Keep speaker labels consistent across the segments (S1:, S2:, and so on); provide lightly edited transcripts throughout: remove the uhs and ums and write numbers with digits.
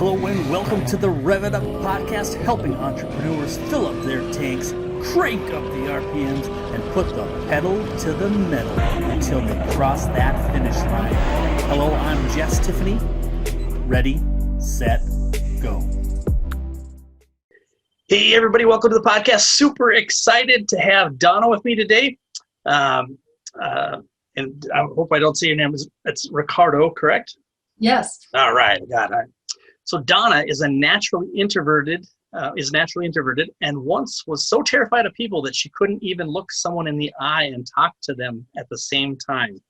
S1: Hello and welcome to the Rev It Up podcast, helping entrepreneurs fill up their tanks, crank up the RPMs, and put the pedal to the metal until they cross that finish line. Hello, I'm Jess Tiffany. Ready, set, go. Hey everybody, welcome to the podcast. Super excited to have Donna with me today. And I hope I don't say your name. It's Riccardo, correct?
S2: Yes.
S1: All right, I got it. So Donna is naturally introverted, and once was so terrified of people that she couldn't even look someone in the eye and talk to them at the same time.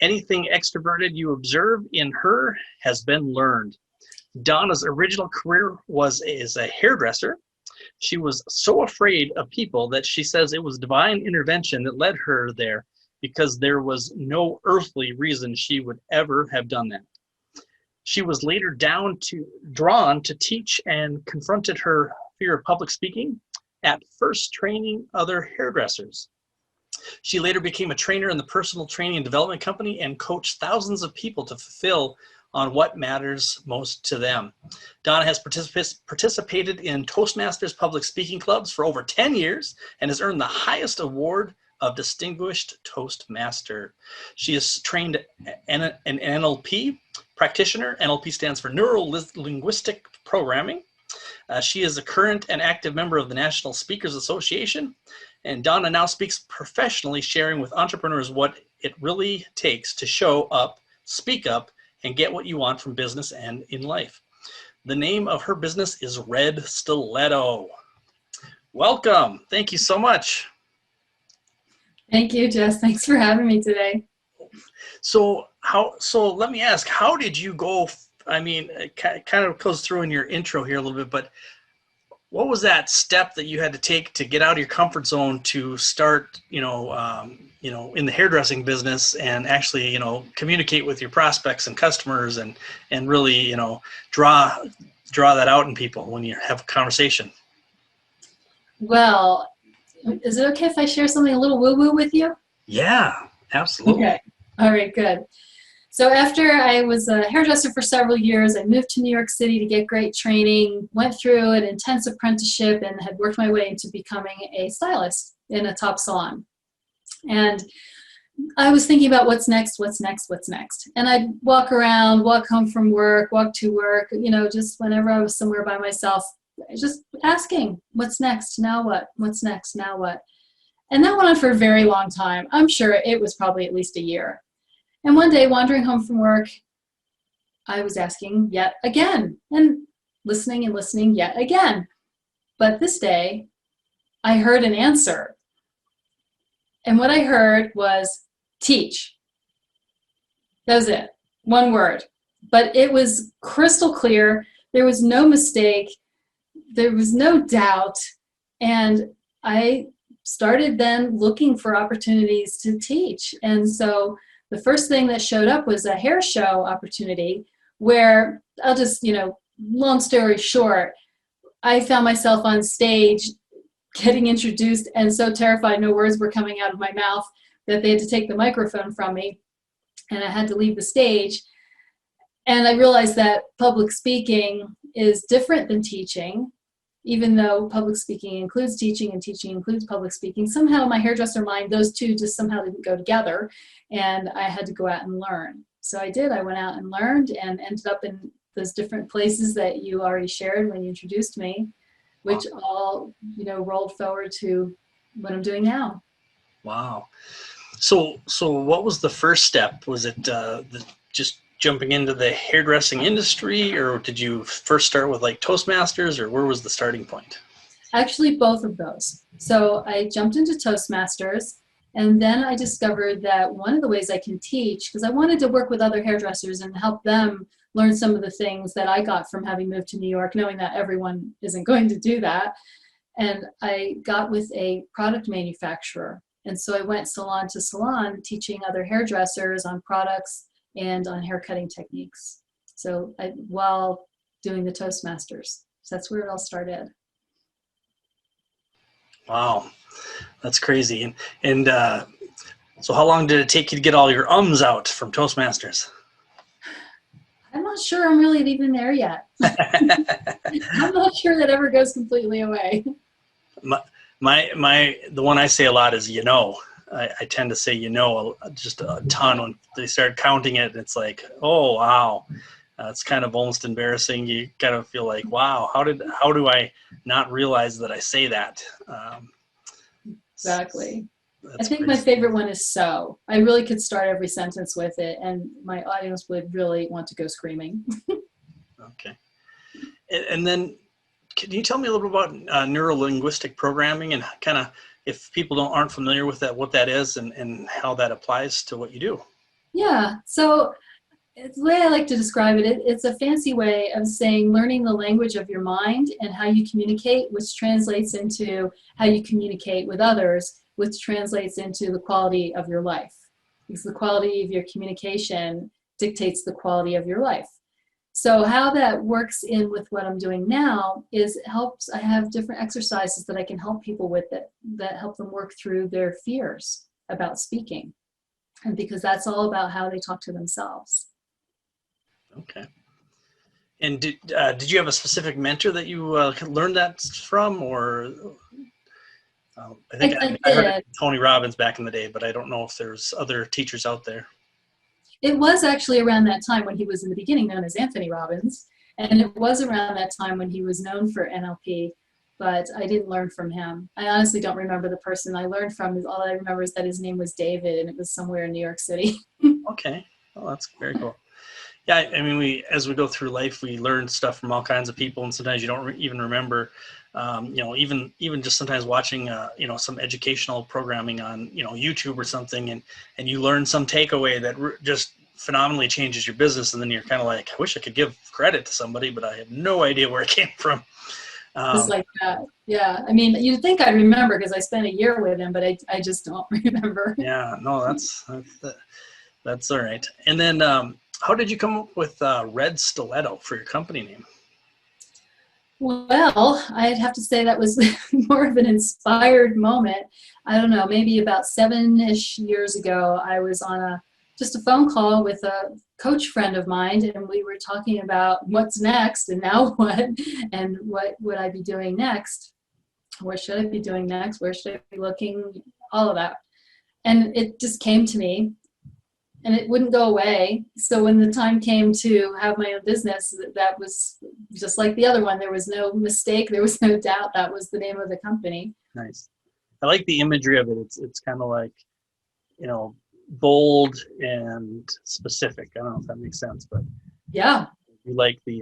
S1: Anything extroverted you observe in her has been learned. Donna's original career as a hairdresser. She was so afraid of people that she says it was divine intervention that led her there, because there was no earthly reason she would ever have done that. She was later drawn to teach and confronted her fear of public speaking, at first training other hairdressers. She later became a trainer in the personal training and development company and coached thousands of people to fulfill on what matters most to them. Donna has participated in Toastmasters public speaking clubs for over 10 years and has earned the highest award of Distinguished Toastmaster. She is trained an NLP practitioner. NLP stands for Neuro-Linguistic Programming. She is a current and active member of the National Speakers Association. And Donna now speaks professionally, sharing with entrepreneurs what it really takes to show up, speak up, and get what you want from business and in life. The name of her business is Red Stilleto. Welcome. Thank you so much.
S2: Thank you, Jess. Thanks for having me today.
S1: So let me ask, how did you go? I mean, it kind of goes through in your intro here a little bit, but what was that step that you had to take to get out of your comfort zone to start, in the hairdressing business and actually, communicate with your prospects and customers and really, draw that out in people when you have a conversation?
S2: Well, is it okay if I share something a little woo-woo with you?
S1: Yeah, absolutely.
S2: Okay. All right, good. So after I was a hairdresser for several years, I moved to New York City to get great training, went through an intense apprenticeship, and had worked my way into becoming a stylist in a top salon. And I was thinking about what's next. And I'd walk home from work, walk to work, just whenever I was somewhere by myself, just asking, what's next? Now what? What's next? Now what? And that went on for a very long time. I'm sure it was probably at least a year. And one day, wandering home from work, I was asking yet again and listening yet again. But this day, I heard an answer. And what I heard was teach. That was it. One word. But it was crystal clear. There was no mistake. There was no doubt. And I started then looking for opportunities to teach. And so the first thing that showed up was a hair show opportunity where I'll just, long story short, I found myself on stage getting introduced and so terrified no words were coming out of my mouth that they had to take the microphone from me and I had to leave the stage. And I realized that public speaking is different than teaching. Even though public speaking includes teaching and teaching includes public speaking, somehow in my hairdresser mind, those two just somehow didn't go together, and I had to go out and learn. So I did. I went out and learned and ended up in those different places that you already shared when you introduced me, which all, rolled forward to what I'm doing now.
S1: Wow. So what was the first step? Was it just jumping into the hairdressing industry, or did you first start with like Toastmasters, or where was the starting point?
S2: Actually, both of those. So I jumped into Toastmasters, and then I discovered that one of the ways I can teach, because I wanted to work with other hairdressers and help them learn some of the things that I got from having moved to New York, knowing that everyone isn't going to do that. And I got with a product manufacturer. And so I went salon to salon teaching other hairdressers on products and on hair cutting techniques. So while doing the Toastmasters. So that's where it all started.
S1: Wow, that's crazy. And so how long did it take you to get all your ums out from Toastmasters?
S2: I'm not sure I'm really even there yet. I'm not sure that ever goes completely away.
S1: The one I say a lot is, I tend to say, just a ton. When they start counting it, it's like, oh, wow. It's kind of almost embarrassing. You kind of feel like, wow, how do I not realize that I say that?
S2: Exactly. I
S1: That's
S2: think
S1: crazy.
S2: my favorite one is so. I really could start every sentence with it, and my audience would really want to go screaming.
S1: Okay. And then can you tell me a little bit about neuro-linguistic programming and kind of, if people aren't familiar with that, what that is and how that applies to what you do?
S2: Yeah, so it's the way I like to describe it, it's a fancy way of saying learning the language of your mind and how you communicate, which translates into how you communicate with others, which translates into the quality of your life. Because the quality of your communication dictates the quality of your life. So how that works in with what I'm doing now is I have different exercises that I can help people with that help them work through their fears about speaking. And because that's all about how they talk to themselves.
S1: Okay. And did you have a specific mentor that you learned that from, or I think I heard it from Tony Robbins back in the day, but I don't know if there's other teachers out there.
S2: It was actually around that time when he was in the beginning known as Anthony Robbins, and it was around that time when he was known for NLP, but I didn't learn from him. I honestly don't remember the person I learned from. All I remember is that his name was David, and it was somewhere in New York City.
S1: Okay. Well, that's very cool. Yeah, I mean, as we go through life, we learn stuff from all kinds of people, and sometimes you don't even remember. Even just sometimes watching, some educational programming on, YouTube or something, and you learn some takeaway that just phenomenally changes your business, and then you're kind of like, I wish I could give credit to somebody, but I have no idea where it came from.
S2: Just like that. Yeah. I mean, you'd think I'd remember because I spent a year with him, but I just don't remember.
S1: Yeah, no, that's all right. And then how did you come up with Red Stilleto for your company name?
S2: Well, I'd have to say that was more of an inspired moment. I don't know, maybe about 7-ish years ago, I was on just a phone call with a coach friend of mine, and we were talking about what's next and now what, and what would I be doing next? What should I be doing next? Where should I be looking? All of that. And it just came to me. And it wouldn't go away. So when the time came to have my own business, that was just like the other one. There was no mistake. There was no doubt. That was the name of the company.
S1: Nice. I like the imagery of it. It's kind of like, bold and specific. I don't know if that makes sense, but
S2: yeah,
S1: you like the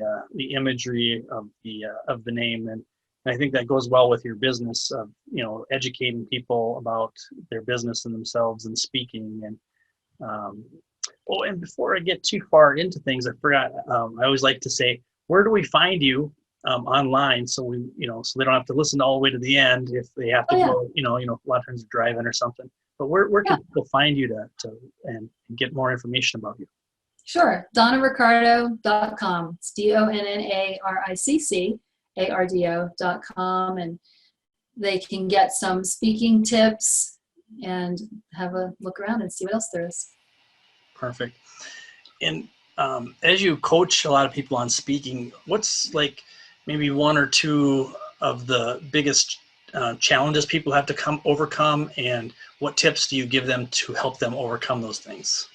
S1: imagery of the name, and I think that goes well with your business of educating people about their business and themselves and speaking. And and before I get too far into things, I forgot. I always like to say, where do we find you online? So we, so they don't have to listen all the way to the end if they have to go. A lot of times they're driving or something. But where can people find you to get more information about you?
S2: Sure, DonnaRiccardo.com. It's DonnaRiccardo.com, and they can get some speaking tips and have a look around and see what else there is.
S1: Perfect. And as you coach a lot of people on speaking, what's like maybe one or two of the biggest challenges people have to overcome, and what tips do you give them to help them overcome those things?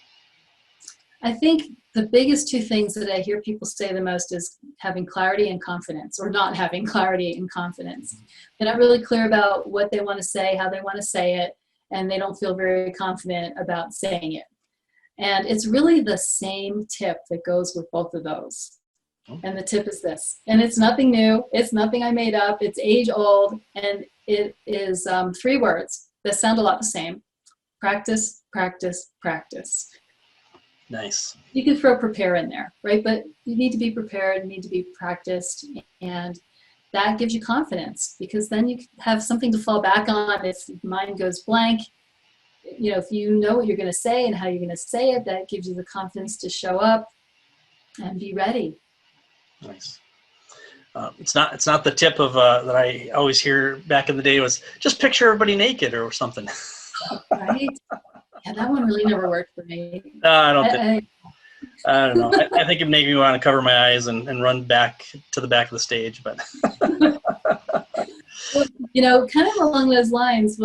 S2: I think the biggest two things that I hear people say the most is having clarity and confidence, or not having clarity and confidence. They're not really clear about what they want to say, how they want to say it, and they don't feel very confident about saying it. And it's really the same tip that goes with both of those. And the tip is this, and it's nothing new. It's nothing I made up. It's age old, and it is 3 words that sound a lot the same. Practice, practice, practice.
S1: Nice.
S2: You can throw prepare in there, right? But you need to be prepared, you need to be practiced, and that gives you confidence, because then you have something to fall back on if your mind goes blank. If you know what you're going to say and how you're going to say it, that gives you the confidence to show up and be ready.
S1: Nice. It's not the tip of that I always hear back in the day was just picture everybody naked or something.
S2: Right? Yeah, that one really never worked for me.
S1: I don't think. I don't know. I think it made me want to cover my eyes and run back to the back of the stage, but
S2: Well, kind of along those lines,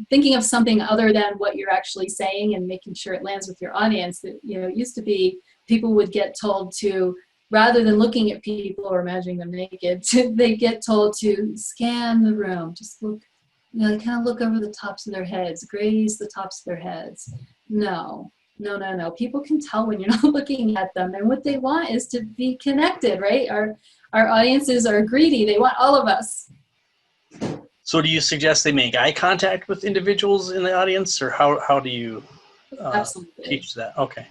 S2: thinking of something other than what you're actually saying and making sure it lands with your audience, that, it used to be people would get told to, rather than looking at people or imagining them naked, they get told to scan the room, just look, kind of look over the tops of their heads, graze the tops of their heads. No. People can tell when you're not looking at them, and what they want is to be connected, right? Our audiences are greedy. They want all of us.
S1: So do you suggest they make eye contact with individuals in the audience, or how do you teach that? Okay.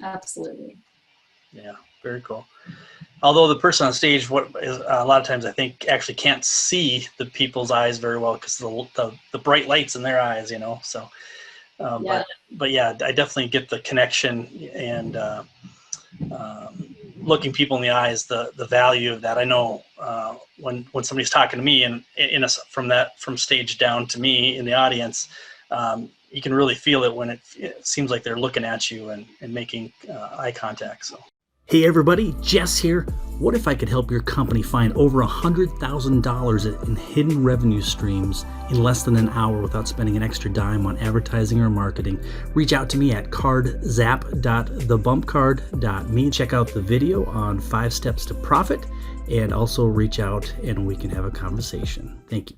S2: Absolutely.
S1: Yeah, very cool. Although the person on stage, a lot of times I think actually can't see the people's eyes very well because the bright lights in their eyes, so.
S2: Yeah.
S1: But yeah, I definitely get the connection and looking people in the eyes, the value of that. I know when somebody's talking to me and from stage down to me in the audience, you can really feel it when it seems like they're looking at you and making eye contact. So.
S3: Hey everybody, Jess here. What if I could help your company find over $100,000 in hidden revenue streams in less than an hour without spending an extra dime on advertising or marketing? Reach out to me at cardzap.thebumpcard.me. Check out the video on 5 steps to profit, and also reach out and we can have a conversation. Thank you.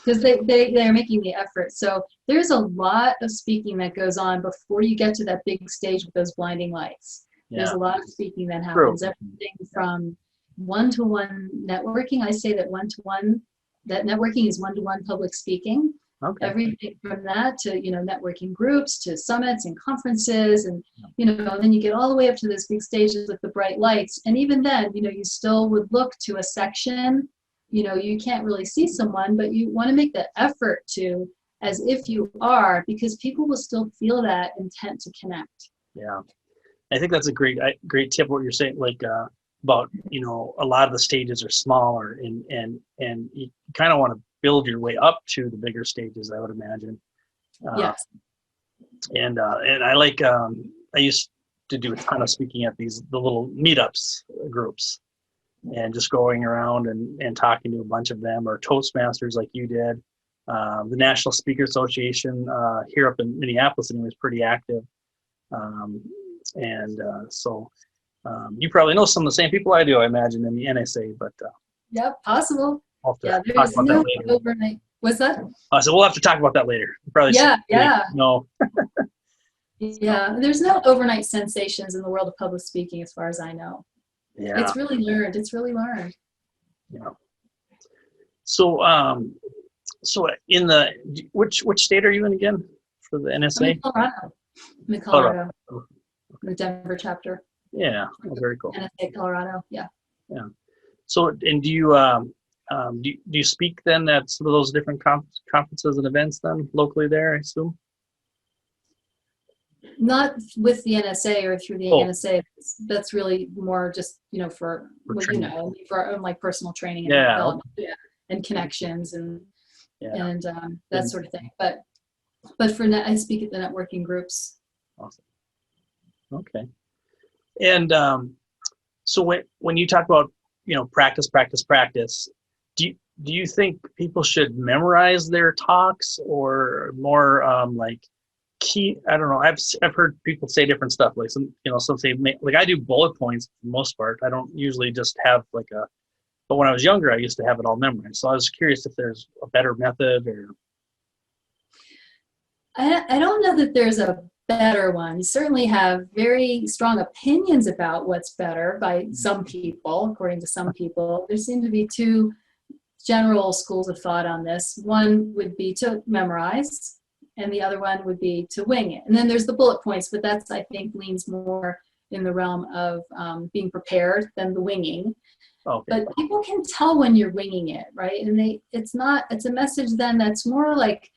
S2: Because they're making the effort. So there's a lot of speaking that goes on before you get to that big stage with those blinding lights. There's a lot of speaking that happens. True. Everything from one-to-one networking. I say that that networking is one-to-one public speaking. Okay. Everything from that to, networking groups, to summits and conferences, and, then you get all the way up to those big stages with the bright lights. And even then, you still would look to a section, you can't really see someone, but you want to make the effort to, as if you are, because people will still feel that intent to connect.
S1: Yeah. I think that's a great tip. What you're saying, about a lot of the stages are smaller, and you kind of want to build your way up to the bigger stages, I would imagine.
S2: Yes.
S1: And I I used to do a ton of speaking at the little meetups groups, and just going around and talking to a bunch of them, or toastmasters like you did. The National Speaker Association here up in Minneapolis was pretty active. So you probably know some of the same people I do, I imagine, in the NSA, but
S2: yep, possible.
S1: There's no
S2: overnight. What's that?
S1: So we'll have to talk about that later. Probably. No.
S2: Yeah, there's no overnight sensations in the world of public speaking, as far as I know. Yeah, it's really learned.
S1: Yeah. So in which state are you in again for the NSA?
S2: I'm in Colorado. The Denver chapter.
S1: Yeah, very cool.
S2: NSA Colorado. Yeah.
S1: Yeah. So, and do you speak then at some of those different conferences and events then locally there, I assume?
S2: Not with the NSA or through the NSA. That's really more just for our own personal training and development, and connections and that sort of thing. But I speak at the networking groups.
S1: Awesome. Okay. And so when you talk about practice, do you think people should memorize their talks, or more key? I don't know. I've heard people say different stuff. Like some say I do bullet points for the most part. I don't usually just have but when I was younger, I used to have it all memorized. So I was curious if there's a better method, or.
S2: I don't know that there's a better one. You certainly have very strong opinions about what's better by some people, according to some people. There seem to be 2 general schools of thought on this. One would be to memorize, and the other one would be to wing it. And then there's the bullet points, but that's, I think, leans more in the realm of being prepared than the winging. Okay. But people can tell when you're winging it, right? And it's a message then that's more like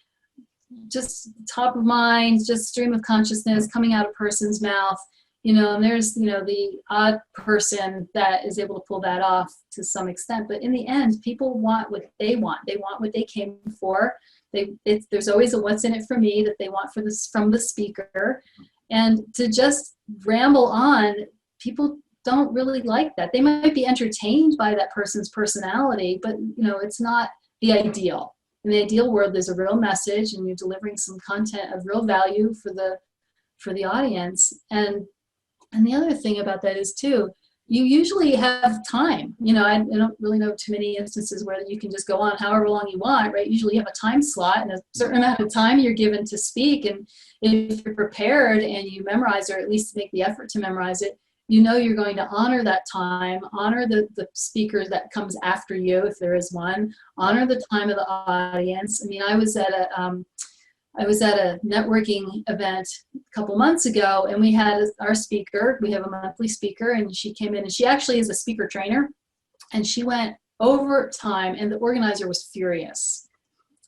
S2: just top of mind, just stream of consciousness coming out of a person's mouth, and there's, the odd person that is able to pull that off to some extent. But in the end, people want what they want. They want what they came for. There's always a what's in it for me that they want from the speaker. And to just ramble on, people don't really like that. They might be entertained by that person's personality, but it's not the ideal. In the ideal world, there's a real message, and you're delivering some content of real value for the audience. And the other thing about that is too, you usually have time. I don't really know too many instances where you can just go on however long you want, right? Usually you have a time slot and a certain amount of time you're given to speak. And if you're prepared and you memorize, or at least make the effort to memorize it, you're going to honor that time, honor the speaker that comes after you, if there is one, honor the time of the audience. I mean, I was at a networking event a couple months ago, and we had our speaker. We have a monthly speaker, and she came in, and she actually is a speaker trainer, and she went over time, and the organizer was furious.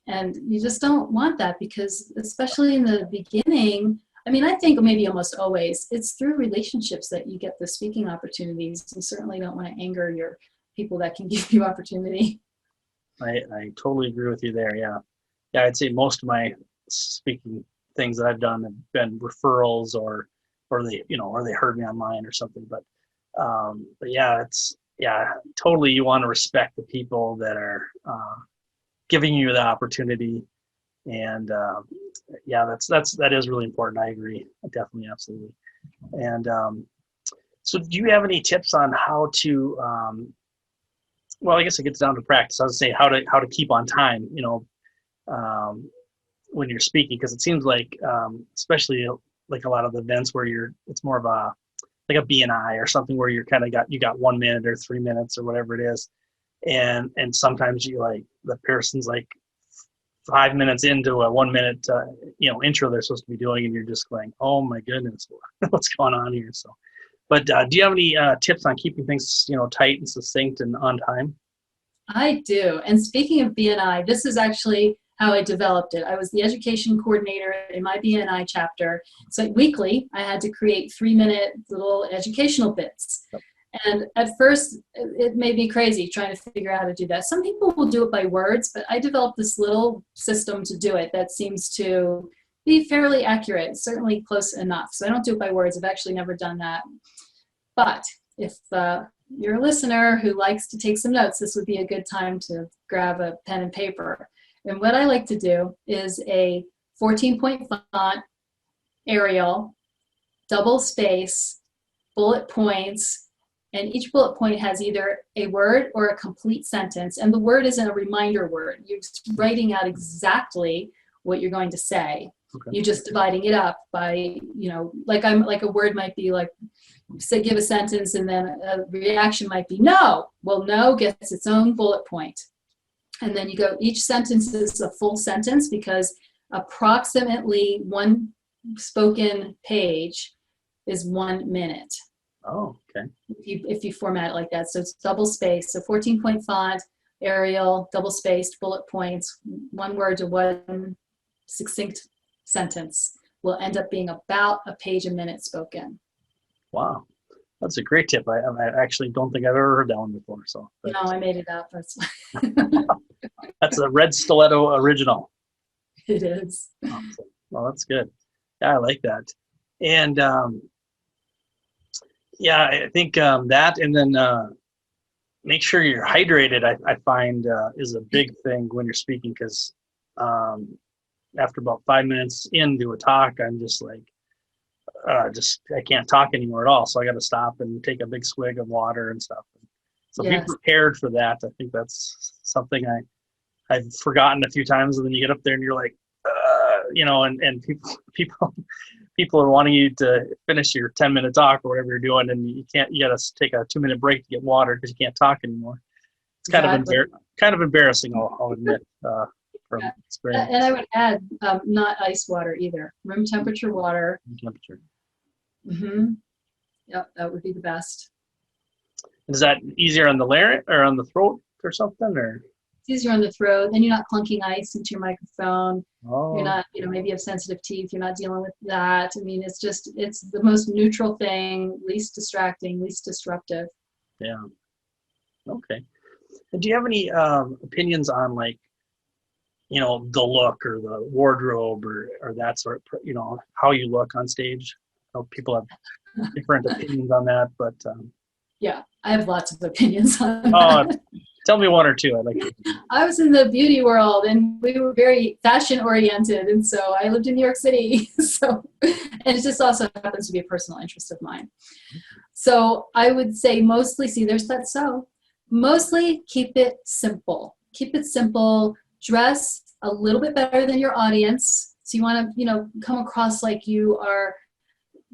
S2: And you just don't want that, because especially in the beginning, I mean, I think maybe almost always, it's through relationships that you get the speaking opportunities. You certainly don't want to anger your people that can give you opportunity.
S1: I totally agree with you there. Yeah. I'd say most of my speaking things that I've done have been referrals, or they heard me online or something. But yeah, totally. You want to respect the people that are giving you the opportunity. And that is really important. I agree. Definitely. Absolutely. And so do you have any tips on how to, well, I guess it gets down to practice. I would say how to keep on time, when you're speaking, because it seems like, especially like a lot of the events where it's more of a BNI or something where you're kind of got 1 minute or 3 minutes or whatever it is. And sometimes the person's like 5 minutes into a 1 minute, intro they're supposed to be doing, and you're just going, oh my goodness, what's going on here? So, but do you have any tips on keeping things, tight and succinct and on time?
S2: I do. And speaking of BNI, this is actually how I developed it. I was the education coordinator in my BNI chapter. So weekly, I had to create 3-minute little educational bits. And at first, it made me crazy trying to figure out how to do that. Some people will do it by words, but I developed this little system to do it that seems to be fairly accurate, certainly close enough. So I don't do it by words. I've actually never done that. But if you're a listener who likes to take some notes, this would be a good time to grab a pen and paper. And what I like to do is a 14-point font, Arial, double space, bullet points, and each bullet point has either a word or a complete sentence. And the word isn't a reminder word. You're just writing out exactly what you're going to say. Okay. You're just dividing it up by, like a word might be like, say, give a sentence, and then a reaction might be no. Well, no gets its own bullet point. And then you go, each sentence is a full sentence, because approximately one spoken page is 1 minute.
S1: Oh, okay.
S2: If you format it like that. So it's double space. So 14-point font, Arial, double spaced, bullet points, one word to one succinct sentence will end up being about a page a minute spoken.
S1: Wow. That's a great tip. I actually don't think I've ever heard that one before. So
S2: no, I made it up.
S1: That's a Red Stilleto original.
S2: It is.
S1: Awesome. Well, that's good. Yeah, I like that. And I think that, and then make sure you're hydrated, I find is a big thing when you're speaking, because after about 5 minutes into a talk, I'm just like, I can't talk anymore at all. So I got to stop and take a big swig of water and stuff. So yes. Be prepared for that. I think that's something I've forgotten a few times. And then you get up there and you're like, and people are wanting you to finish your 10-minute talk or whatever you're doing, and you got to take a 2-minute break to get water because you can't talk anymore. It's kind of embarrassing, I'll admit, from experience.
S2: And I would add, not ice water either. Room temperature water.
S1: Room temperature.
S2: Mm-hmm. Yep, that would be the best.
S1: Is that easier on the larynx or on the throat or something, or?
S2: It's easier on the throat. Then you're not clunking ice into your microphone.
S1: Oh.
S2: You're not, maybe you have sensitive teeth. You're not dealing with that. I mean, it's the most neutral thing, least distracting, least disruptive.
S1: Yeah. Okay. And do you have any opinions on, like, the look or the wardrobe or that sort of, how you look on stage? know people have different opinions on that, but
S2: Yeah, I have lots of opinions on
S1: oh,
S2: that.
S1: tell me one or two. I'd like to.
S2: I was in the beauty world and we were very fashion oriented. And so I lived in New York City. So, and it just also happens to be a personal interest of mine. So I would say mostly, see, there's that so. Mostly keep it simple. Keep it simple. Dress a little bit better than your audience. So you want to, come across like you are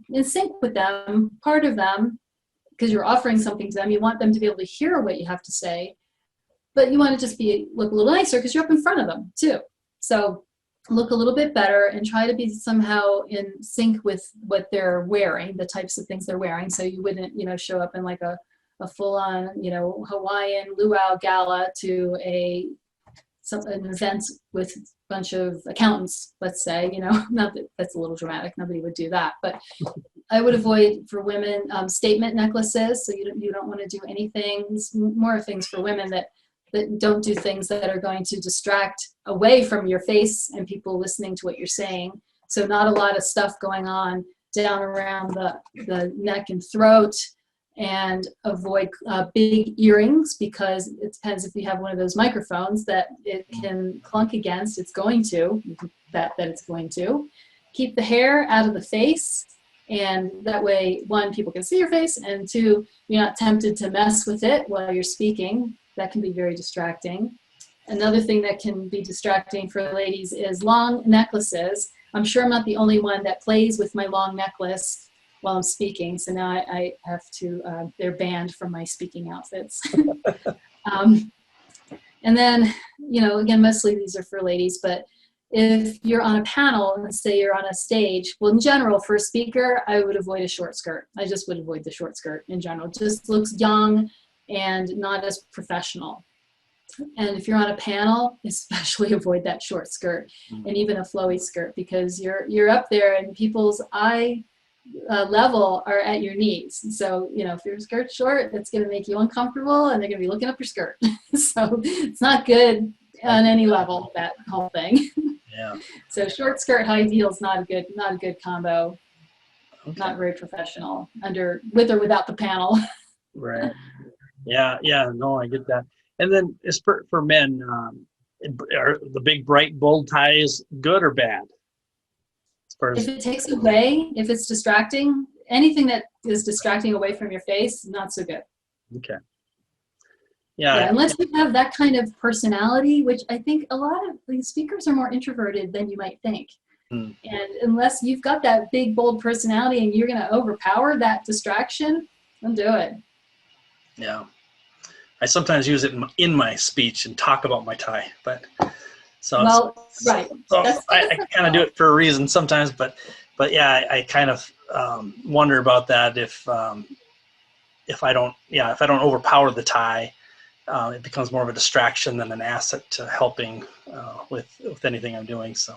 S2: in sync with them, part of them, because you're offering something to them. You want them to be able to hear what you have to say. But you want to just look a little nicer because you're up in front of them too. So look a little bit better and try to be somehow in sync with what they're wearing, the types of things they're wearing. So you wouldn't, show up in like a full-on, Hawaiian luau gala to an event with a bunch of accountants, let's say, not that that's a little dramatic. Nobody would do that. But I would avoid for women statement necklaces. So you don't want to do anything, more things for women that don't do things that are going to distract away from your face and people listening to what you're saying. So not a lot of stuff going on down around the neck and throat, and avoid big earrings because it depends if you have one of those microphones that it can clunk against. It's going to, that it's going to. Keep the hair out of the face, and that way, one, people can see your face, and two, you're not tempted to mess with it while you're speaking. That can be very distracting. Another thing that can be distracting for ladies is long necklaces. I'm sure I'm not the only one that plays with my long necklace while I'm speaking. So now I have to, they're banned from my speaking outfits. And then, again, mostly these are for ladies, but if you're on a panel, let's say you're on a stage, well, in general, for a speaker, I would avoid a short skirt. I just would avoid the short skirt in general. It just looks young and not as professional. And if you're on a panel, especially avoid that short skirt and even a flowy skirt, because you're up there and people's eye level are at your knees. So, if your skirt's short, that's going to make you uncomfortable and they're going to be looking up your skirt. So it's not good on any level, that whole thing.
S1: Yeah.
S2: So short skirt, high heels, not a good combo.
S1: Okay.
S2: Not very professional with or without the panel.
S1: Right. Yeah. No, I get that. And then as for men, are the big bright bold ties good or bad? As far as
S2: If it takes away, if it's distracting, anything that is distracting away from your face, not so good.
S1: okay.
S2: Yeah, unless you have that kind of personality, which I think a lot of these speakers are more introverted than you might think. And unless you've got that big, bold personality and you're going to overpower that distraction, don't do it.
S1: Yeah. I sometimes use it in my speech and talk about my tie, but
S2: right.
S1: So I kind of do it for a reason sometimes, but yeah, I kind of wonder about that if I don't overpower the tie, it becomes more of a distraction than an asset to helping with anything I'm doing. So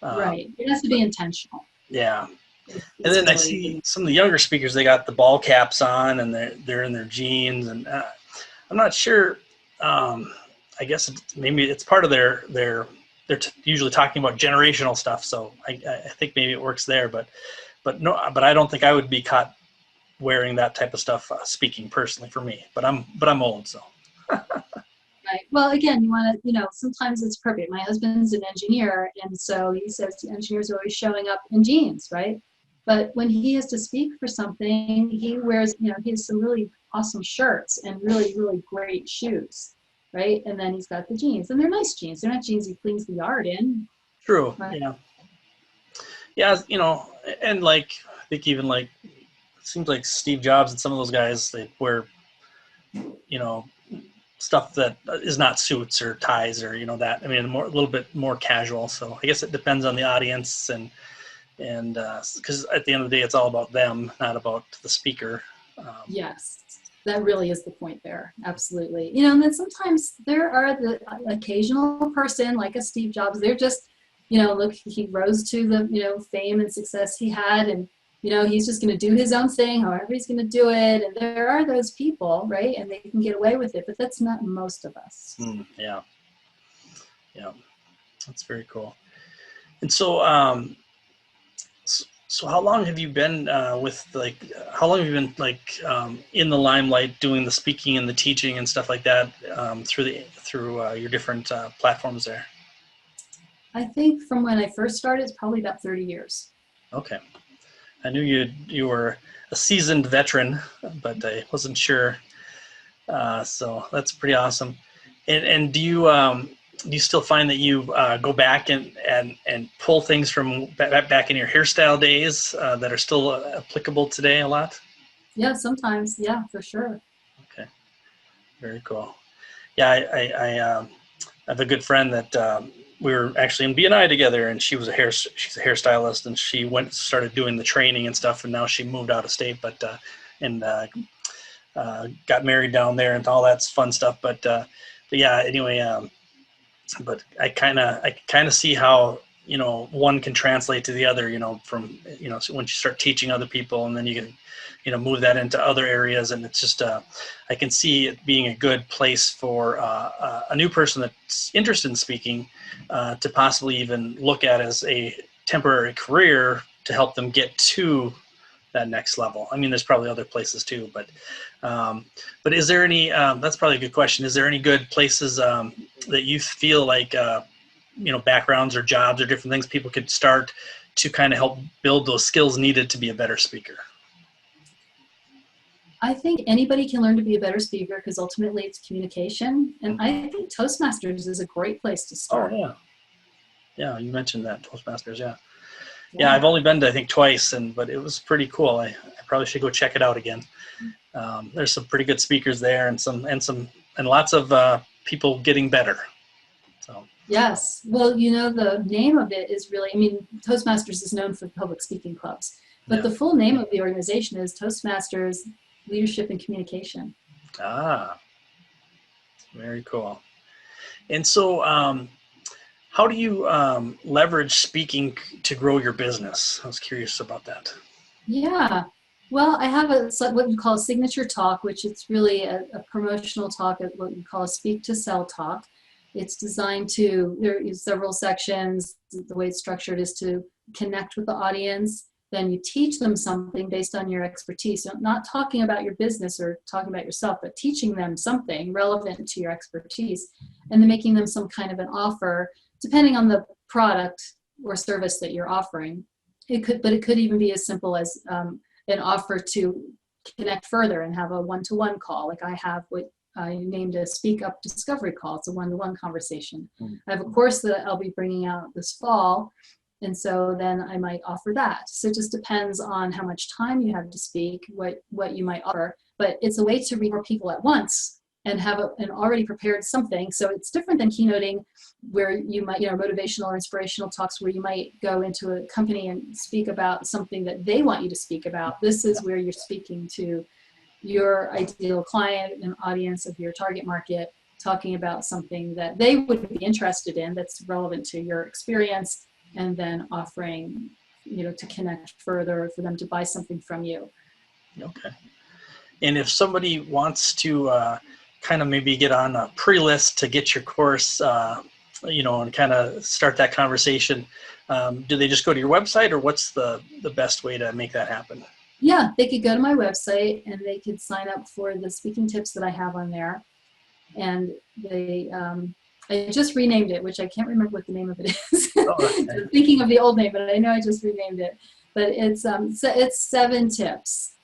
S2: right, it has to be intentional.
S1: Yeah. And then I see some of the younger speakers, they got the ball caps on and they're in their jeans, and I'm not sure. I guess maybe it's part of they're usually talking about generational stuff. So I think maybe it works there, but I don't think I would be caught wearing that type of stuff speaking personally for me. But I'm old, so.
S2: Right. Well, again, you want to, sometimes it's appropriate. My husband's an engineer, and so he says engineers are always showing up in jeans, right? But when he has to speak for something, he wears, he has some really awesome shirts and really, really great shoes, right? And then he's got the jeans, and they're nice jeans. They're not jeans he cleans the yard in.
S1: True.
S2: Right?
S1: Yeah. Yeah, and like I think even like it seems like Steve Jobs and some of those guys, they wear, stuff that is not suits or ties or that. I mean, a little bit more casual. So I guess it depends on the audience and because at the end of the day, it's all about them, not about the speaker.
S2: Yes, that really is the point there. Absolutely. And then sometimes there are the occasional person like a Steve Jobs. They're just, look, he rose to the, fame and success he had, and he's just going to do his own thing, however he's going to do it. And there are those people, right? And they can get away with it, but that's not most of us.
S1: Yeah. That's very cool. And so, So how long have you been how long have you been in the limelight doing the speaking and the teaching and stuff like that through your different platforms there?
S2: I think from when I first started, it's probably about 30 years.
S1: Okay. I knew you were a seasoned veteran, but I wasn't sure. So that's pretty awesome. And do you still find that you go back and pull things from back in your hairstyle days that are still applicable today a lot?
S2: Yeah, sometimes. Yeah, for sure.
S1: Okay, very cool. Yeah, I have a good friend that we were actually in BNI together, and she's a hairstylist, and she started doing the training and stuff, and now she moved out of state, but got married down there and all that fun stuff. But yeah, anyway. But I kind of see how, one can translate to the other, from, so once you start teaching other people, and then you can, move that into other areas. And it's just, I can see it being a good place for a new person that's interested in speaking to possibly even look at as a temporary career to help them get to that next level. I mean, there's probably other places too, but is there any, that's probably a good question. Is there any good places that you feel like, backgrounds or jobs or different things people could start to kind of help build those skills needed to be a better speaker?
S2: I think anybody can learn to be a better speaker because ultimately it's communication. And I think Toastmasters is a great place to start.
S1: Oh, yeah. Yeah, you mentioned that, Toastmasters, yeah. Yeah, I've only been to, I think, twice, but it was pretty cool. I probably should go check it out again. There's some pretty good speakers there, and lots of people getting better. So.
S2: Yes. Well, the name of it is really, Toastmasters is known for public speaking clubs, but the full name of the organization is Toastmasters Leadership and Communication.
S1: Ah, very cool. And so, how do you leverage speaking to grow your business? I was curious about that.
S2: Yeah. Well, I have what we call a signature talk, which it's really a promotional talk, what we call a speak to sell talk. It's designed there are several sections. The way it's structured is to connect with the audience. Then you teach them something based on your expertise. So not talking about your business or talking about yourself, but teaching them something relevant to your expertise, and then making them some kind of an offer, depending on the product or service that you're offering. It could even be as simple as an offer to connect further and have a one-to-one call. Like I have what I named a Speak Up Discovery Call. It's a one-to-one conversation. I have a course that I'll be bringing out this fall, and so then I might offer that. So it just depends on how much time you have to speak, what you might offer. But it's a way to reach more people at once and have an already prepared something. So it's different than keynoting, where you might, motivational or inspirational talks where you might go into a company and speak about something that they want you to speak about. This is where you're speaking to your ideal client and audience of your target market, talking about something that they would be interested in that's relevant to your experience, and then offering, to connect further, for them to buy something from you.
S1: Okay. And if somebody wants to kind of maybe get on a pre-list to get your course, and kind of start that conversation, do they just go to your website, or what's the best way to make that happen?
S2: Yeah, they could go to my website and they could sign up for the speaking tips that I have on there. And I just renamed it, which I can't remember what the name of it is. Oh, okay. I'm thinking of the old name, but I know I just renamed it. But it's 7 tips.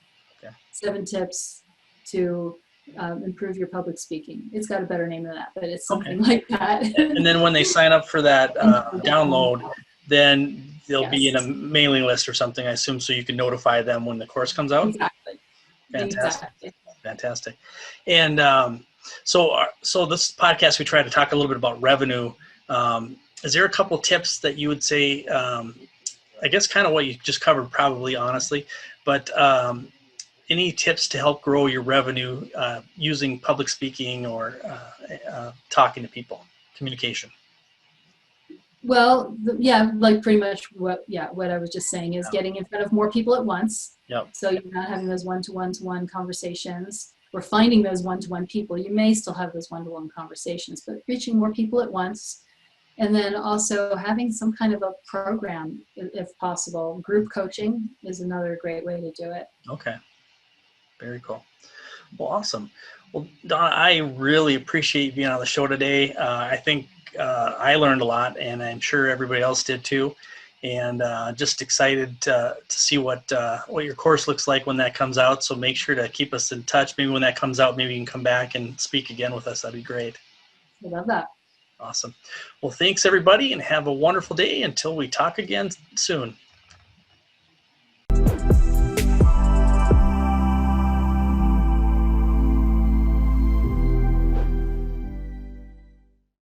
S2: Okay. 7 tips to improve your public speaking. It's got a better name than that, but it's something like that.
S1: And then when they sign up for that download, then they'll be in a mailing list or something, I assume, so you can notify them when the course comes out.
S2: Exactly.
S1: Fantastic. Exactly. Fantastic. And so this podcast, we try to talk a little bit about revenue. Is there a couple tips that you would say, I guess kind of what you just covered probably, honestly, but any tips to help grow your revenue using public speaking or talking to people, communication?
S2: Well, like pretty much what I was just saying is getting in front of more people at once.
S1: Yep. So
S2: you're not having those one-to-one conversations, or finding those one-to-one people. You may still have those one-to-one conversations, but reaching more people at once. And then also having some kind of a program, if possible. Group coaching is another great way to do it.
S1: Okay. Very cool. Well, awesome. Well, Donna, I really appreciate you being on the show today. I think I learned a lot, and I'm sure everybody else did too. And just excited to see what your course looks like when that comes out. So make sure to keep us in touch. Maybe when that comes out, maybe you can come back and speak again with us. That'd be great.
S2: I love that.
S1: Awesome. Well, thanks everybody, and have a wonderful day until we talk again soon.